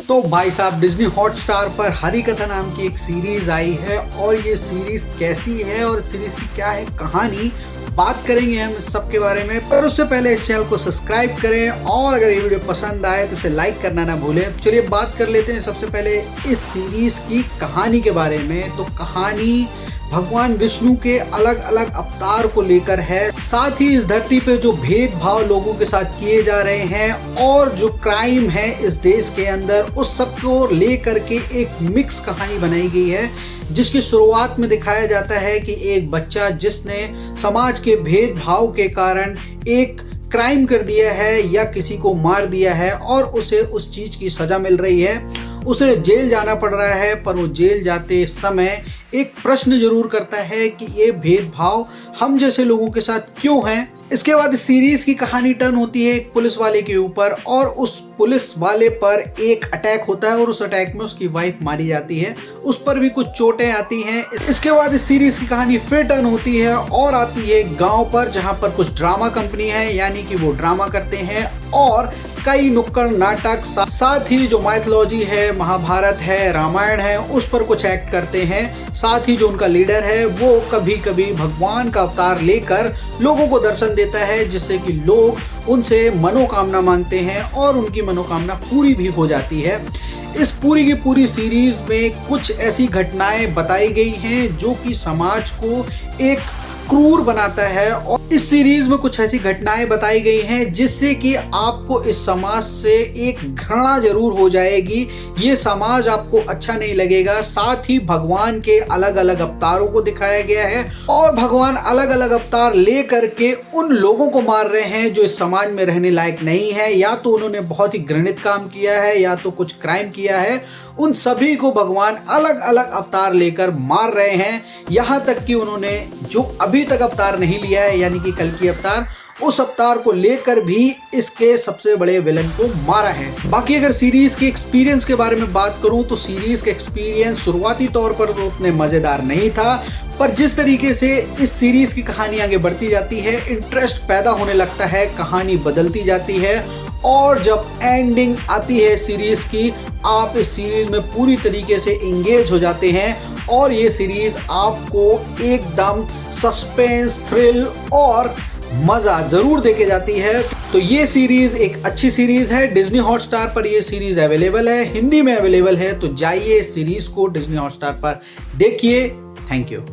तो भाई साहब डिज्नी हॉटस्टार पर हरिकथा नाम की एक सीरीज आई है और ये सीरीज कैसी है और सीरीज की क्या है कहानी, बात करेंगे हम सबके बारे में। पर उससे पहले इस चैनल को सब्सक्राइब करें और अगर ये वीडियो पसंद आए तो इसे लाइक करना ना भूलें। चलिए बात कर लेते हैं सबसे पहले इस सीरीज की कहानी के बारे में। तो कहानी भगवान विष्णु के अलग अलग अवतार को लेकर है, साथ ही इस धरती पे जो भेदभाव लोगों के साथ किए जा रहे हैं और जो क्राइम है इस देश के अंदर, उस सब को लेकर के एक मिक्स कहानी बनाई गई है। जिसकी शुरुआत में दिखाया जाता है कि एक बच्चा जिसने समाज के भेदभाव के कारण एक क्राइम कर दिया है या किसी को मार दिया है और उसे उस चीज की सजा मिल रही है, उसे जेल जाना पड़ रहा है। पर वो जेल जाते समय एक प्रश्न जरूर करता है कि ये भेदभाव हम जैसे लोगों के साथ क्यों है। इसके बाद इस सीरीज की कहानी टर्न होती है एक पुलिस वाले के ऊपर और उस पुलिस वाले पर एक अटैक होता है और उस अटैक में उसकी वाइफ मारी जाती है, उस पर भी कुछ चोटें आती हैं। इसके बाद इस सीरीज की कहानी फिर टर्न होती है और आती है गांव पर, जहां पर कुछ ड्रामा कंपनी है, यानी कि वो ड्रामा करते हैं और कई नुक्कड़ नाटक, साथ ही जो माइथोलॉजी है, महाभारत है, रामायण है, उस पर कुछ एक्ट करते हैं। साथ ही जो उनका लीडर है वो कभी कभी भगवान का अवतार लेकर लोगों को दर्शन देता है, जिससे कि लोग उनसे मनोकामना मांगते हैं और उनकी मनोकामना पूरी भी हो जाती है। इस पूरी की पूरी सीरीज में कुछ ऐसी घटनाएं बताई गई हैं जो कि समाज को एक क्रूर बनाता है और इस सीरीज में कुछ ऐसी घटनाएं बताई गई हैं जिससे कि आपको इस समाज से एक घृणा जरूर हो जाएगी। ये समाज आपको अच्छा नहीं लगेगा। साथ ही भगवान के अलग अलग अवतारों को दिखाया गया है और भगवान अलग अलग अवतार ले करके उन लोगों को मार रहे हैं जो इस समाज में रहने लायक नहीं है, या तो उन्होंने बहुत ही घृणित काम किया है या तो कुछ क्राइम किया है। उन सभी को भगवान अलग अलग अवतार लेकर मार रहे हैं। यहाँ तक कि उन्होंने जो अभी तक अवतार नहीं लिया है, यानी कि कल्कि अवतार, उस अवतार को लेकर भी इसके सबसे बड़े विलन को मारा है। बाकी अगर सीरीज के एक्सपीरियंस के बारे में बात करूं तो सीरीज का एक्सपीरियंस शुरुआती तौर पर तो उतने मजेदार नहीं था, पर जिस तरीके से इस सीरीज की कहानी आगे बढ़ती जाती है, इंटरेस्ट पैदा होने लगता है, कहानी बदलती जाती है और जब एंडिंग आती है सीरीज की, आप इस सीरीज में पूरी तरीके से एंगेज हो जाते हैं और ये सीरीज आपको एकदम सस्पेंस, थ्रिल और मजा जरूर देके जाती है। तो ये सीरीज एक अच्छी सीरीज है। डिज्नी हॉटस्टार पर ये सीरीज अवेलेबल है, हिंदी में अवेलेबल है, तो जाइए सीरीज को डिज्नी हॉटस्टार पर देखिए। Thank you.